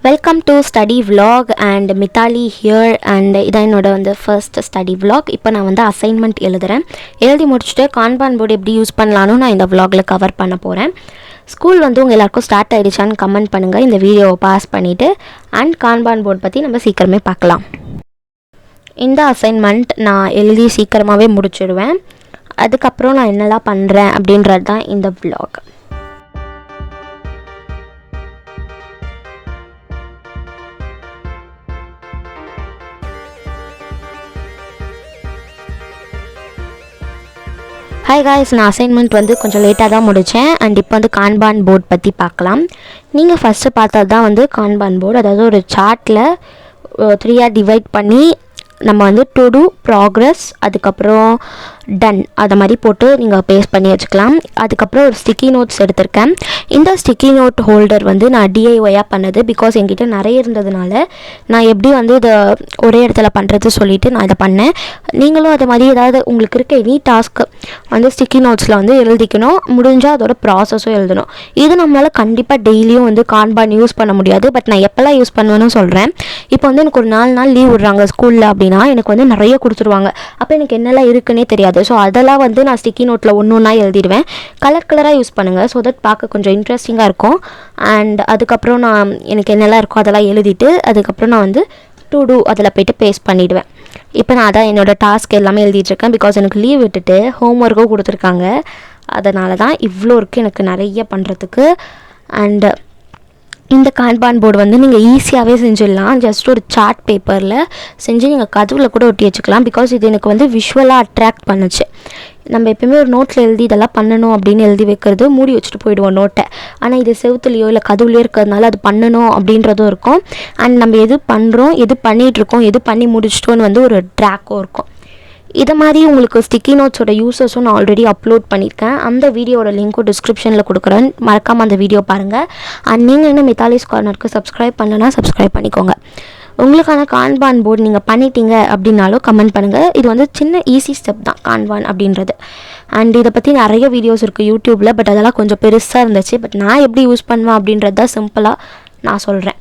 Welcome to study vlog and Mithali here and இதான் என்னோட வந்து ஃபர்ஸ்ட் ஸ்டடி vlog. இப்போ நான் வந்து அசைன்மெண்ட் எழுதி முடிச்சுட்டு கான்பான் போர்டு எப்படி யூஸ் பண்ணலான்னு நான் இந்த vlogல கவர் பண்ண போகிறேன். ஸ்கூல் வந்து உங்கள் எல்லாருக்கும் ஸ்டார்ட் ஆகிடுச்சான்னு கமெண்ட் பண்ணுங்கள் இந்த வீடியோவை பாஸ் பண்ணிவிட்டு. அண்ட் கான்பான் போர்டு பற்றி நம்ம சீக்கிரமே பார்க்கலாம். இந்த அசைன்மெண்ட் நான் எழுதி சீக்கிரமாகவே முடிச்சிடுவேன். அதுக்கப்புறம் நான் என்னெல்லாம் பண்ணுறேன் அப்படின்றது தான் இந்த vlog. ஹாய் காய்ஸ், நான் அசைன்மெண்ட் வந்து கொஞ்சம் லேட்டாக தான் முடித்தேன். அண்ட் இப்போ வந்து கான்பான் போர்டு பற்றி பார்க்கலாம். நீங்கள் ஃபஸ்ட்டு பார்த்தது தான் வந்து கான்பான் போர்டு. அதாவது ஒரு சார்ட்டில் 3 டிவைட் பண்ணி நம்ம வந்து டு டூ, ப்ராக்ரஸ், அதுக்கப்புறம் டன் அதை மாதிரி போட்டு நீங்கள் பேஸ்ட் பண்ணி வச்சுக்கலாம். அதுக்கப்புறம் ஒரு ஸ்டிக்கி நோட்ஸ் எடுத்திருக்கேன். இந்த ஸ்டிக்கி நோட் ஹோல்டர் வந்து நான் டிஐஒயாக பண்ணது. பிகாஸ் என்கிட்ட நிறைய இருந்ததுனால நான் எப்படி வந்து இதை ஒரே இடத்துல பண்ணுறது சொல்லிவிட்டு நான் இதை பண்ணேன். நீங்களும் அது மாதிரி ஏதாவது உங்களுக்கு இருக்க எனி டாஸ்க்கு வந்து ஸ்டிக்கி நோட்ஸில் வந்து எழுதிக்கணும். முடிஞ்சால் அதோட ப்ராசஸும் எழுதணும். இது நம்மளால் கண்டிப்பாக டெய்லியும் வந்து கான்பான் யூஸ் பண்ண முடியாது. பட் நான் எப்போல்லாம் யூஸ் பண்ணுவேன்னு சொல்கிறேன். இப்போ வந்து எனக்கு ஒரு 4 நாள் லீவ் விடுறாங்க ஸ்கூலில் அப்படின்னா எனக்கு வந்து நிறைய கொடுத்துருவாங்க. அப்போ எனக்கு என்னெல்லாம் இருக்குன்னே தெரியாது. ஸோ அதெல்லாம் வந்து நான் ஸ்டிக்கி நோட்டில் ஒன்றா எழுதிடுவேன். கலராக யூஸ் பண்ணுங்கள். ஸோ தட் பார்க்க கொஞ்சம் இன்ட்ரெஸ்டிங்காக இருக்கும். அண்ட் அதுக்கப்புறம் நான் எனக்கு என்னெல்லாம் இருக்கோ அதெல்லாம் எழுதிட்டு அதுக்கப்புறம் நான் வந்து டு டூ அதில் போய்ட்டு பேஸ்ட் பண்ணிவிடுவேன். இப்போ நான் அதான் என்னோடய டாஸ்க் எல்லாமே எழுதிட்டுருக்கேன். பிகாஸ் எனக்கு லீவ் விட்டுட்டு ஹோம் ஒர்க்கும் கொடுத்துருக்காங்க. அதனால தான் இவ்வளோ இருக்குது எனக்கு நிறைய பண்ணுறதுக்கு. அண்டு இந்த கான்பான் போர்டு வந்து நீங்கள் ஈஸியாகவே செஞ்சிடலாம். ஜஸ்ட் ஒரு சார்ட் பேப்பரில் செஞ்சு நீங்கள் கதவில் கூட ஒட்டி வச்சுக்கலாம். பிகாஸ் இது எனக்கு வந்து விஷுவலாக அட்ராக்ட் பண்ணுச்சு. நம்ம எப்போயுமே ஒரு நோட்டில் எழுதி இதெல்லாம் பண்ணணும் அப்படின்னு எழுதி வைக்கிறது மூடி வச்சுட்டு போயிடுவோம் நோட்டை. ஆனால் இது செவுத்துலையோ இல்லை கதவுலையோ இருக்கிறதுனால அது பண்ணணும் அப்படின்றதும் இருக்கும். அண்ட் நம்ம எது பண்ணுறோம், எது பண்ணிகிட்ருக்கோம், எது பண்ணி முடிச்சிட்டோன்னு வந்து ஒரு ட்ராக்கும் இருக்கும். இதை மாதிரி உங்களுக்கு ஸ்டிக்கி நோட்ஸோட யூசஸும் நான் ஆல்ரெடி அப்லோட் பண்ணியிருக்கேன். அந்த வீடியோட லிங்க்கும் டிஸ்கிரிப்ஷனில் கொடுக்குறேன். மறக்காமல் அந்த வீடியோ பாருங்கள். அண்ட் நீங்கள் என்ன மித்தாலிஸ் கார்னருக்கு சப்ஸ்கிரைப் பண்ணலன்னா சப்ஸ்கிரைப் பண்ணிக்கோங்க. உங்களுக்கான கான்பான் போர்டு நீங்கள் பண்ணிட்டீங்க அப்படின்னாலும் கமெண்ட் பண்ணுங்கள். இது வந்து சின்ன ஈஸி ஸ்டெப் தான் கான்பான் அப்படின்றது. அண்ட் இதை பற்றி நிறைய வீடியோஸ் இருக்குது யூடியூப்பில். பட் அதெல்லாம் கொஞ்சம் பெருசாக இருந்துச்சு. பட் நான் எப்படி யூஸ் பண்ணுவேன் அப்படின்றது தான் சிம்பிளாக நான் சொல்கிறேன்.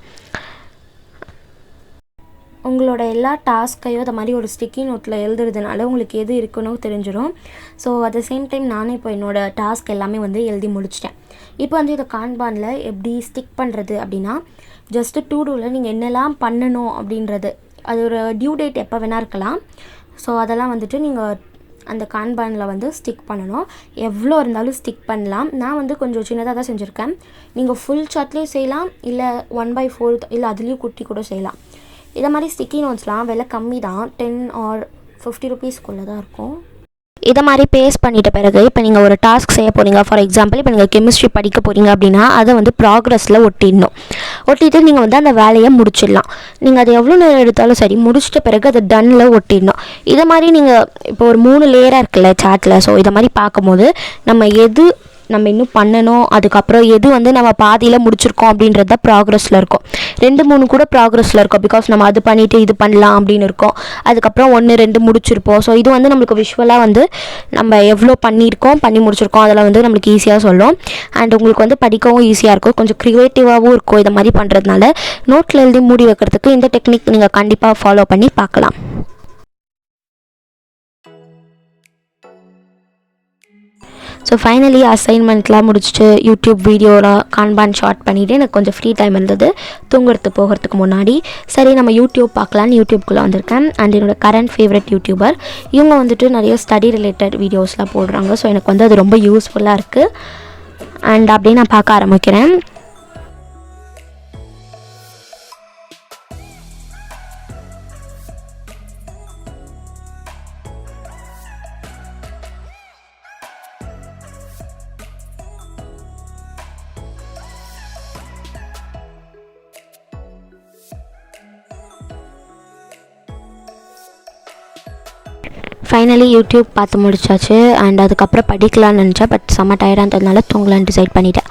உங்களோட எல்லா டாஸ்க்கையும் அது மாதிரி ஒரு ஸ்டிக்கி நோட்டில் எழுதுறதுனால உங்களுக்கு எது இருக்குன்னு தெரிஞ்சிடும். So at the same time நானே இப்போ என்னோடய டாஸ்க் எல்லாமே வந்து எழுதி முடிச்சிட்டேன். இப்போ வந்து இதை கான்பானில் எப்படி ஸ்டிக் பண்ணுறது அப்படின்னா ஜஸ்ட்டு டூ டூவில் நீங்கள் என்னெல்லாம் பண்ணணும் அப்படின்றது அது ஒரு டியூ டேட் எப்போ வேணால் இருக்கலாம். ஸோ அதெல்லாம் வந்துட்டு நீங்கள் அந்த கான்பானில் வந்து ஸ்டிக் பண்ணணும். எவ்வளோ இருந்தாலும் ஸ்டிக் பண்ணலாம். நான் வந்து கொஞ்சம் சின்னதாக தான் செஞ்சுருக்கேன். நீங்கள் ஃபுல் சார்ட்லேயும் செய்யலாம், இல்லை 1/4 இல்லை அதுலேயும் குட்டி கூட செய்யலாம். இதை மாதிரி ஸ்டிக்கி நோட்ஸ்லாம் விலை கம்மி தான், 10 or 50 ருபீஸ்க்குள்ளே தான் இருக்கும். இதை மாதிரி பேஸ்ட் பண்ணிட்ட பிறகு இப்போ நீங்கள் ஒரு டாஸ்க் செய்ய போகிறீங்க. ஃபார் எக்ஸாம்பிள் இப்போ நீங்கள் கெமிஸ்ட்ரி படிக்க போகிறீங்க அப்படின்னா அதை வந்து ப்ராக்ரஸில் ஒட்டிட்டு நீங்கள் வந்து அந்த வேலையை முடிச்சிடலாம். நீங்கள் அது எவ்வளோ நேரம் எடுத்தாலும் சரி முடிச்சிட்ட பிறகு அதை டன்னில் ஒட்டிடணும். இதை மாதிரி நீங்கள் இப்போ ஒரு 3 லேயராக இருக்குல்ல சார்ட்டில். ஸோ இதை மாதிரி பார்க்கும்போது நம்ம இன்னும் பண்ணணும், அதுக்கப்புறம் எது வந்து நம்ம பாதியில் முடிச்சிருக்கோம் அப்படின்றது தான் ப்ராக்ரஸில் இருக்கும். 2-3 கூட ப்ராக்ரஸில் இருக்கும். பிகாஸ் நம்ம அது பண்ணிவிட்டு இது பண்ணலாம் அப்படின்னு இருக்கோம். அதுக்கப்புறம் 1-2 முடிச்சிருப்போம். ஸோ இது வந்து நம்மளுக்கு விஷுவலாக வந்து நம்ம எவ்வளோ பண்ணி முடிச்சிருக்கோம் அதெல்லாம் வந்து நம்மளுக்கு ஈஸியாக சொல்லும். அண்ட் உங்களுக்கு வந்து படிக்கவும் ஈஸியாக இருக்கும், கொஞ்சம் க்ரியேட்டிவாகவும் இருக்கும். இதை மாதிரி பண்ணுறதுனால நோட்டில் எழுதி மூடி வைக்கிறதுக்கு இந்த டெக்னிக் நீங்கள் கண்டிப்பாக ஃபாலோ பண்ணி பார்க்கலாம். ஸோ ஃபைனலி அசைன்மெண்ட்லாம் முடிச்சுட்டு யூடியூப் வீடியோவில் கான்பான் ஷார்ட் பண்ணிவிட்டு எனக்கு கொஞ்சம் ஃப்ரீ டைம் இருந்தது போகிறதுக்கு முன்னாடி. சரி நம்ம யூடியூப் பார்க்கலான்னு யூடியூப்குள்ளே வந்திருக்கேன். அண்ட் என்னோட கரண்ட் ஃபேவரட் யூடியூபர் இவங்க வந்துட்டு நிறைய ஸ்டடி ரிலேட்டட் வீடியோஸ்லாம் போடுறாங்க. ஸோ எனக்கு வந்து அது ரொம்ப யூஸ்ஃபுல்லாக இருக்குது. அண்ட் அப்படியே நான் பார்க்க ஆரம்பிக்கிறேன். ஃபைனலி யூடியூப் பார்த்து முடிச்சாச்சு. அண்ட் அதுக்கப்புறம் படிக்கலான்னு நினச்சேன். பட் செம்ம டயர்டாக இருந்ததுனால தூங்கலான்னு டிசைட் பண்ணிட்டேன்.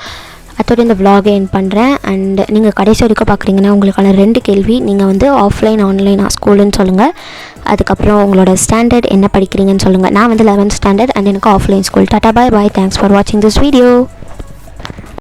அதோட இந்த vlog-ஐ எண்ட் பண்ணுறேன். அண்ட் நீங்கள் கடைசி வரைக்கும் பார்க்குறீங்கன்னா உங்களுக்கான 2 கேள்வி. நீங்கள் வந்து ஆஃப்லைன் ஆன்லைனா ஸ்கூலுன்னு சொல்லுங்கள். அதுக்கப்புறம் உங்களோட ஸ்டாண்டர்ட் என்ன படிக்கிறீங்கன்னு சொல்லுங்கள். நான் வந்து 11th ஸ்டாண்டர்ட் அண்ட் எனக்கு offline school. Tata bye bye. Thanks for வாட்சிங் திஸ் வீடியோ.